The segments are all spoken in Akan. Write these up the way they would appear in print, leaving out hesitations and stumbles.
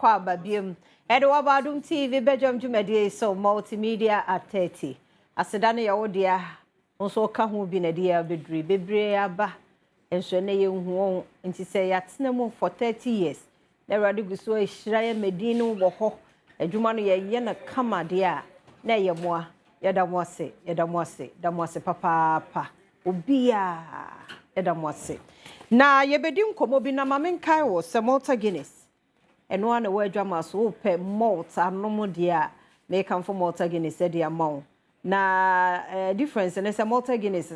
kwa babiem. Edwa Badum TV Bejam Jumedi so multimedia at 30. Asedane ya wodia nso ka ho bi na dia bebre aba. Enso ne ye hu nti se yatena mu for 30 years. Na radi guso ehiraye medinu wo ho. Adwuma no ye na kama dia na ye moa. Yeda mwase papa obia yeda mwase. Na yebedi nkomo bi na mamenkai wo se Malta Guinness. Eno ana wadwa maso pe Malta anomo dia na ekamfo Malta Guinness e dia mawo. Na difference na se Malta Guinness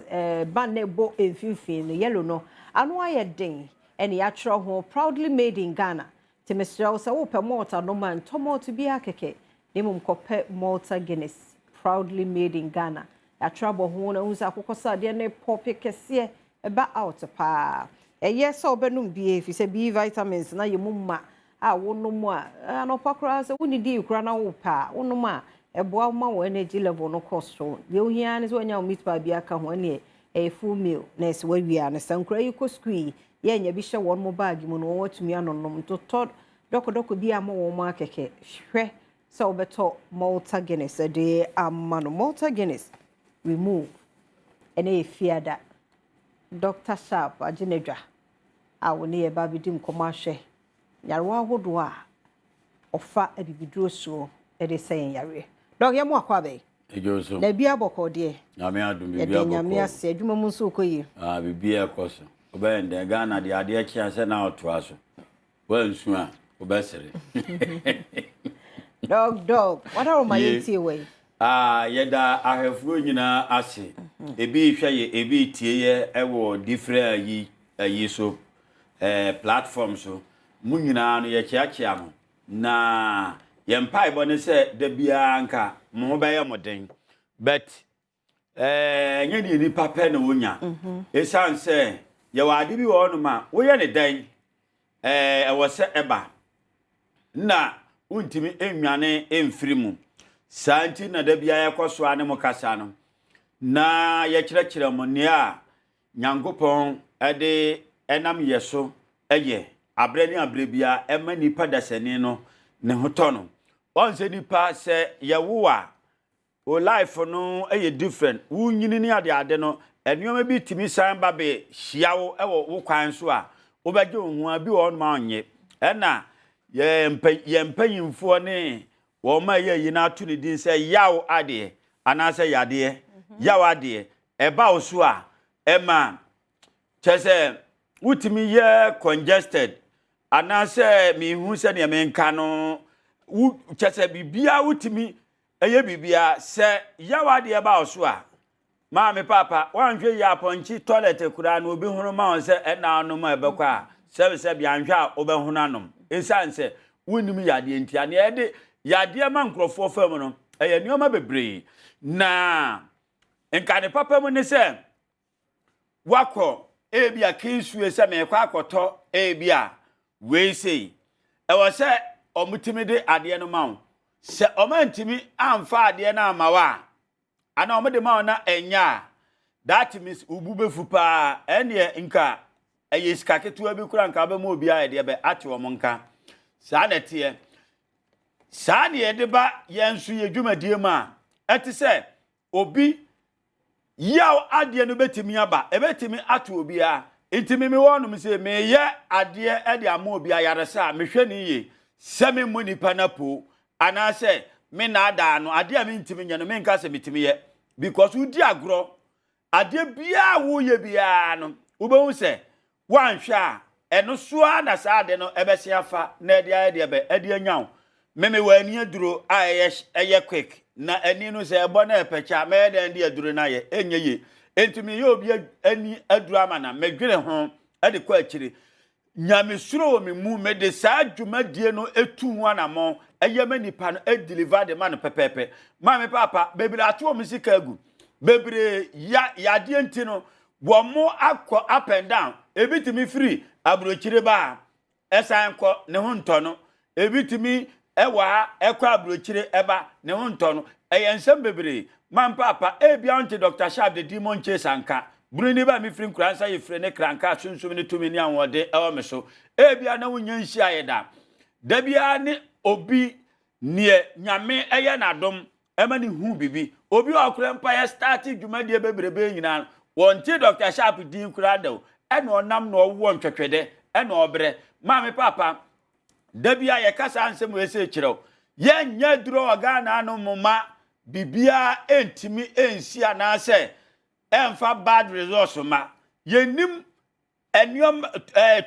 ban na bo emfimfin yellow no ano aye den ene ya tro ho proudly made in Ghana. Temesra se wo pe Malta no man to Malta bi akeke. Nemum kope Malta Guinness proudly made in Ghana. Ya trouble ho na unsa akokosa de na pop kese eba out pa. Yes obenum bi efi se B vitamins na yemuma a wonomu a anopakra se woni di kura na wo pa wonomu a eboa ma wo energy level no cost ye ohia ne so nya meat pa bi aka ho ne e full meal na se wawia ne sankra yi ko squee ye nya bi hye won mo bag mu no watumi anonom to tod doko bi ama wo ma keke hwe se obeto Malta Guinness de amano Malta Guinness remove ene efiada Dr. Sharp aginedwa a woni e ba bidim komahwe yarwa hodo a ofa abibiduro so e de sen yare dog ye mo akwa be ejoso na bia boko de nyame adum bia boko nyame ase adwuma mu so koyi bibia ekoso obe nde Ghana de ade kia se na oto aso wansu a obesere dog what are my yeti way yeda ahefuro nyina ase ebi hweye ebi tieye ewo different yi so platform so mu nyina no ye kiakia no na ye mpai bo ne se da bia nka mo be ye moden but nya ni papa na wonya esan se ye wade bi wo no ma wo ye ne dan ewo se eba na untimi enwane emfiri mu santi na da bia ye kwaso ane mo kasa no na ye kirakira mo ne a nyankopon ede enam yeso eye abre ni abre bia ema nipa dasani no ne hoto no onse nipa se ye wo a o life no eye different wu nyini ni ade no enuoma bi timi san ba be hiawo ewo wo kwan so a wo beje ohun abi wo no ma onye ena ye mpanyimfo ne wo ma ye yi na atu ni din se yawo ade anase yade yawo ade eba wo so a ema chese wutimi ye congested anase mi hu se ne me nka no chese bibia wutimi eye bibia se yawa de ba oso a ma me papa wanhwe ya ponchi toilet kura na obi hunu ma on se ena anu ma ebekwa se bia nhwe a obehunu anom ensanse wunimi yade ntia ne ede yade ma nkrofo fam no eye nioma bebre na nka ne papa mu ne se wako ebia kinsu se me kwa akoto ebia we sei ewo se omutimi de ade no ma se omantimi amfa ade na amawa ana omde ma na enya that means ububefu pa ene nka eyiska ketu abi kura nka ba mu obi a ede be ate wo nka sa na tie sa ne ede ba yensu yedwumadie ma ete se obi yaw ade no betimi aba ebetimi ate obi a intimi mi wonu se me ye ade ede ama obi a yaresa mehwe ni ye semi muni panapo anase me na ada no ade a me ntimi nya no me nka se metimi ye because udi agro ade bia wo ye bia no ubehu se wanhwe a eno so a na sa ade no ebese afa na ade be ade anyaw meme wani aduro a eye quick na ani no se ebo na epecha me de ade aduro na ye enye ye entimi ye obi ani aduro ama na medwere ho ade kwa akire nyame suro wo me mu me de sa dwumadie no etu ho anamo eye manipa no deliver the man pepepe ma me papa bebre ato mo sika agu bebre ya de enti no wo mo akọ up and down ebitimi free abrochire ba esan kọ ne ho nto no ebitimi ewa ekọ abrochire eba ne ho nto no eye nsem bebre ma papa ebia onte Dr. Sharp de Demon Chase anka Bruni ba mi free kransa ye free ne kranka sunsum ne tumi ni anwode ewo me so ebia na wonya nhia ye da da bia ne obi ne nyame eye na dom ema ne hu bibi obi okura mpa ya start dwumadie bebrebe nyina wonti Dr. Sharp din kura da ena onam na owo ntwetwede ena obre maame papa da bia ye kasa ansem we se kirew ye nya duro Ghana anu muma bibia entimi ensi anase emfa bad results ma yenim eniom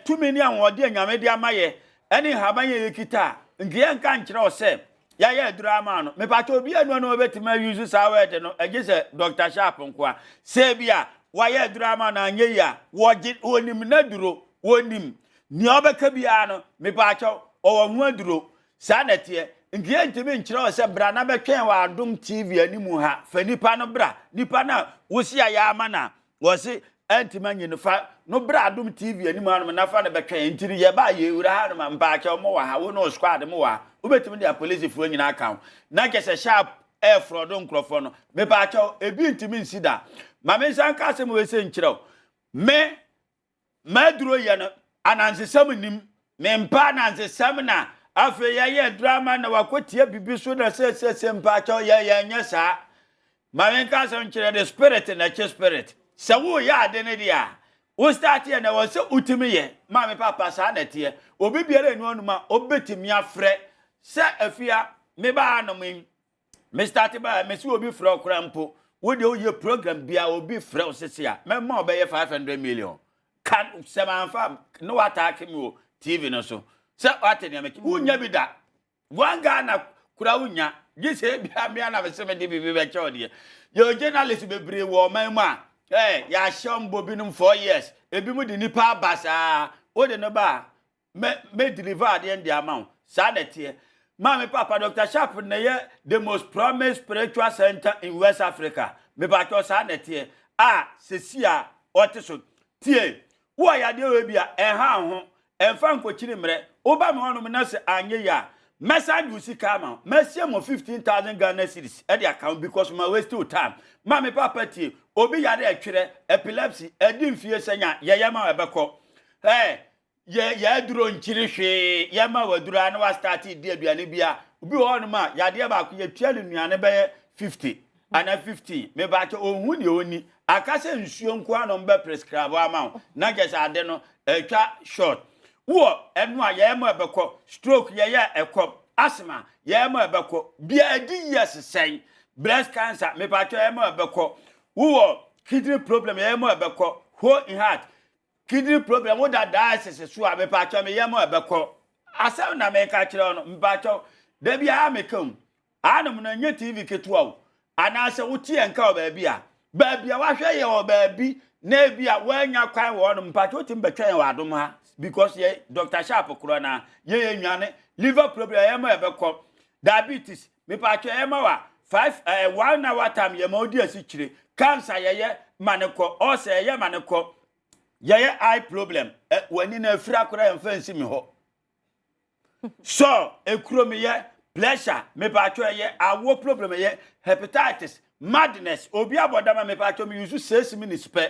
tumi ni anwode anyame de amaye eni haban ye kita ngiye nka nkire ose ya ye drama no me pato obi anu no betima use sawede no agise Dr. Sharp nkoa se bia wa ye drama na anye ya wonim na duro wonim ni obeka bia no me pato owo hu aduro sa na tie ngiye ntimi nkire ose bra na betwen wa Adom TV animu ha fa nipa no bra nipa na wosi ya amana wosi entima nyinufa no bra Adom TV animu anu na fa na betwen ntiri ye ba ye wura ha no mpa acha mo wa ha wo no squad mo wa ubetimi dia police fu nyina aka na kese Sharp frodo nkrofo no me pa acha ebi ntimi nsida ma me san ka se mo we se nkire me maduro ye no anansesam nim me mpa anansesam na afe ye drama na wakotie bibi so na se mpa acha ye nya sa ma me ka se nkire the spirit na che spirit se wo ya ade ne dia wo start ye na wo se utimi ye ma me papa sa na tie obi biara enu onuma obetimi afre se afia me ba no me start ba me se obi fro krampo wo de oye program bia obi fre osese a me ma obe ye 500 million kan se man fa no attack me o TV no so se atene me unya bi da wanga na kura unya gise bia me na me se me de bibi be chode ye journalist bebre wo man ma ya shombo binum 4 years ebi mu de nipa basa wo de no ba me deliver the end the amount sa na tie Mami papa Dr. Sharp na ye the most promised spiritual center in West Africa. Me ba to sa na tie. Sesia otiso. Tie. Wo ya de we bia ha ho. Emfa nkochiri mre. Oba me hono me na se anye ya. Message you see come. Messi mo 15,000 Ghana cedis. E dey account because my waste of time. Mami papa tie. Obi ya de atwere epilepsy edi mfie senya ye ma ebekọ. Ye duro nchiri hwe ye ma waduro anu wa start di aduane bia obi ho no ma ya de ba ko ye tuale nuane be 50 ana 50 me ba che ohun de oni akase nsuo nko anu be prescribe ama na gese ade no etwa short wo enu a ye ma ebekọ stroke ye ekọ asthma ye ma ebekọ bia di yes sen breast cancer me ba che ye ma ebekọ wo kidney problem ye ma ebekọ hole in heart kidney problem wo da dialysis so a me pa cha me yemo ebekọ asem na me ka kire no mpa cha da bia amekam anum na nye TV ketuwa wo anase wo tie nka o ba bia wa hwe ye o ba bi na bia wanya kwan wo no mpa cha wo tim betwen wa Adom ha because ye Dr. Sharp kro na ye nwane liver problem yemo ebekọ diabetes me pa cha yemo wa 1 hour time yemo odi asikire cancer ye manekọ o se ye manekọ Yaya eye problem wani na afira kora emfansi mi ho so ekuro me ye pressure me pa twa ye awo problem ye hepatitis madness obi abodama me pa twa me use 6 minutes pe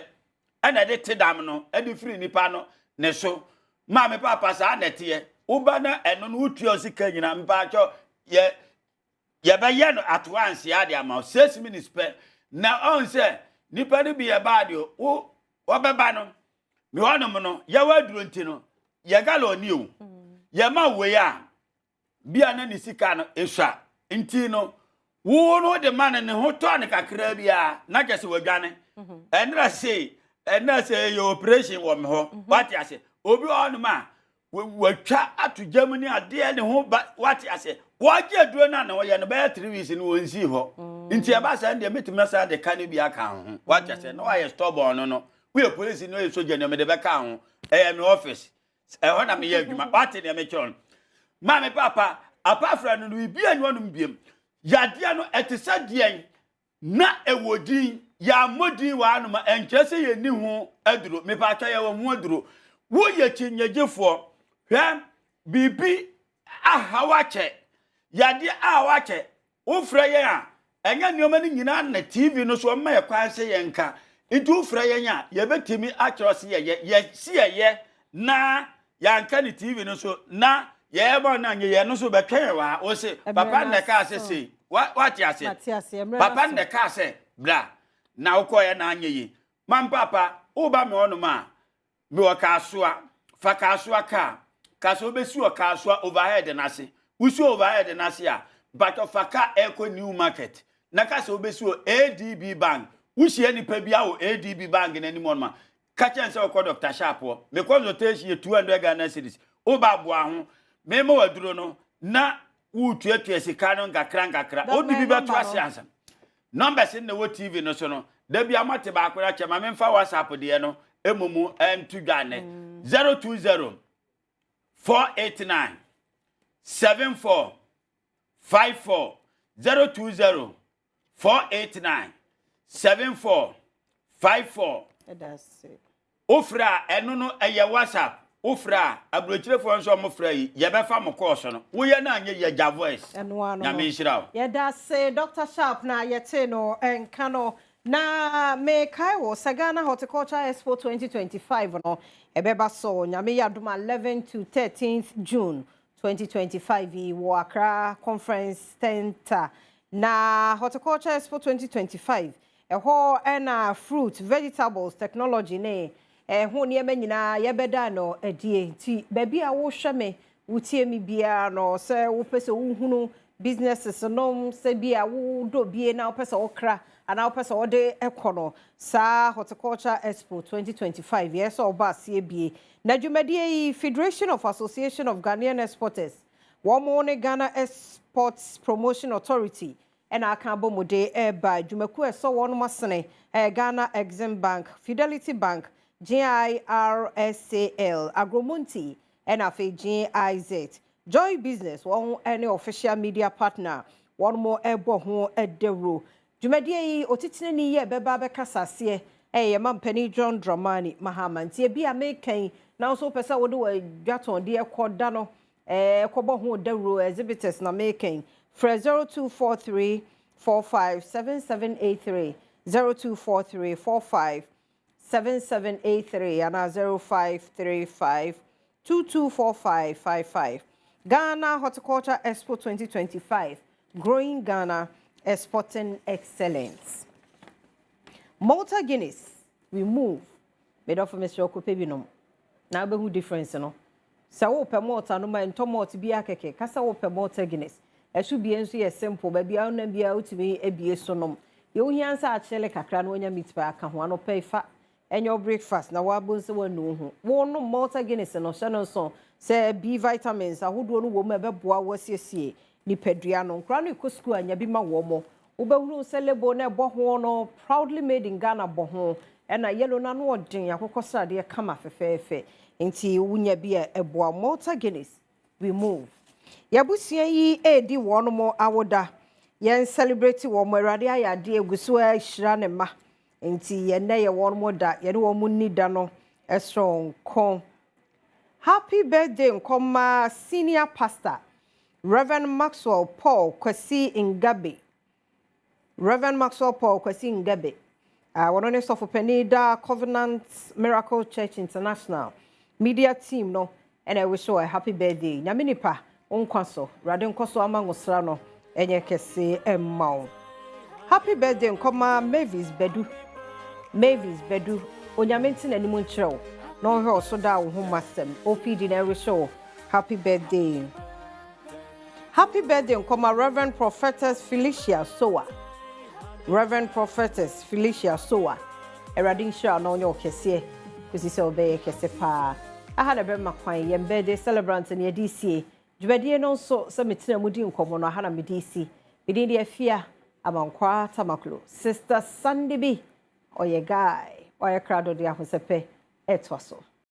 ana de tedam no e de free nipa no ne so ma me papa sa na te ye uba na eno no utua sika nyina me pa twa ye ba ye no at once ya de ama 6 minutes pe na on say nipa ni bi ye bad yo wo beba no me wonom no ya waduro nti no ya galo ni o ya ma we ya bia na ni sika no ehwa nti no wo no de man ne ho to ne kakra bia na gese wadwane enra say your operation wo me ho what ya say obi onom a watwa atu Germany ade ne ho what ya say waje aduro na na wo ye no be 3 weeks ni wonsi ho nti ya ba sa ndie metimna sa de ka ne bia ka ho what ya say no wa ye stubborn no we police no soldier no me de beka ho me office ho na me ye adwuma what na me chon ma me papa apafra no we bia nwo no biem yade no etesa dien na ewodin ya modin wa no ma enchese ye ni ho aduro me pa twa ye wo ho aduro wo ye chinyegefo hwe bibi ahawache yade ahawache wo fra ye a enya nioma ni nyina na TV no so ma ye kwan se ye nka itu fra yenya ye betimi akro se ye si ye na ya nka ni TV no so na ye ba na nye ye no so be twen wa o se papa na ka se what ya se papa na ka se bra na ukoye na anye yi man papa o ba me onu ma me o ka soa fa ka soa ka so be su o ka soa overhead na se usu overhead na se a but of ka eco new market na ka so be su ADB bank usie ni pa bia o ADB bank na ni mo ma ka chen se o ko Dr. Sharp me consultation 200 Ghana cedis o ba boa ho me ma waduro no na utuatua sika no ngakra o bi beto asiansa numbers in the TV no so no da bia mate ba akora chema me mfa WhatsApp de no emumu entu dwane 020 489 74 54 020 489 74 54 that's it ofra eno no eye WhatsApp ofra abrochirefo nso mofra yi ye befa mo course no wo ye na anye ye ja voice na me nshira ye that's Dr. Sharp na yete no enka no na me kai wo Sagana Horticulture Expo 2025 no ebeba so nyame yadoma 11 to 13th June 2025 yi wo Accra Conference Center na Horticulture Expo 2025 eho na fruit vegetables technology ne ho ne nyina yebeda no adie ti baby a wo hwe me wutie mi bia no se wo pese wo hunu businesses no se bia wo do bie na wo pese wo kra ana wo pese wo de ekono sa Horticulture Expo 2025 yes oba se bie na dwumadie Federation of Association of Ghanaian Exporters wo mo ne Ghana Exports Promotion Authority and I can't bomb de by Jumeku so one masene Ghana Exim Bank, Fidelity Bank, GIRSAL, Agromonti, and Afe GIZ. Joy Business, one any official media partner, one more ebo who at the ro. Jumadi Otitini ye beba bekasasiye, Mam Penny John Dramani, Mahaman, be a making now so pesa would do a jaton dear cordano, kobo who de ro exhibitors na making. 0243 45 7783 0243 45 7783 and 0535 224555 Ghana Horticulture Expo 2025 Growing Ghana Exporting Excellence. Malta Guinness we move made off Mr. Okopebinum. Now be who difference no. Sa wo pe Malta no ma ento Malta bi akeke kasa wo pe Malta Guinness. E should be enso ye simple baby a na bia utimi ebie so nom ye ohia nsa achele kakra na onya meat pie aka ho anopa ifa enyo breakfast na wabo nse wanu ho wo no Malta Guinness no hye no so se B vitamins ahodo no wo ma beboa wasiesie ni padua no nkra no ikosku anya bi ma wo mo wo behuru selebo na ebo ho no proudly made in Ghana bo ho na yellow na no odin akokosrade kama fefefe nti wunya bi eboa Malta Guinness we move. Yabusia yi edi wono mo awoda yen celebrate wo mo awade ayade eguso ahira ne ma enti ye na ye wono mo da ye ne wo mo nida no strong kon. Happy birthday nkoma senior pastor Reverend Maxwell Paul Kwesi Ngabe. Reverend Maxwell Paul Kwesi Ngabe wono ne sofo penida Covenant Miracle Church International media team no and I wish you a happy birthday nyamenipa Unkwaso, Radinkoso amangosra no, enye kese emmao. Happy birthday nkoma Mavis Bedu. Mavis Bedu, onyamenti na nimu nkyerɛw. No he also da wo ho masem. OPD na we show. Happy birthday. Happy birthday nkoma Reverend Prophetess Felicia Soa. Reverend Prophetess Felicia Soa. Eradin sha na onye okese. Kusi se obeye kese pa. Aha na be makwan yem birthday celebrant na DC. Jubadie no so se metina mudi nkomo no ha na medisi bidi de afia amankwa tamaklo Sister Sandy B oye guy oye krado de ahosepe etwaso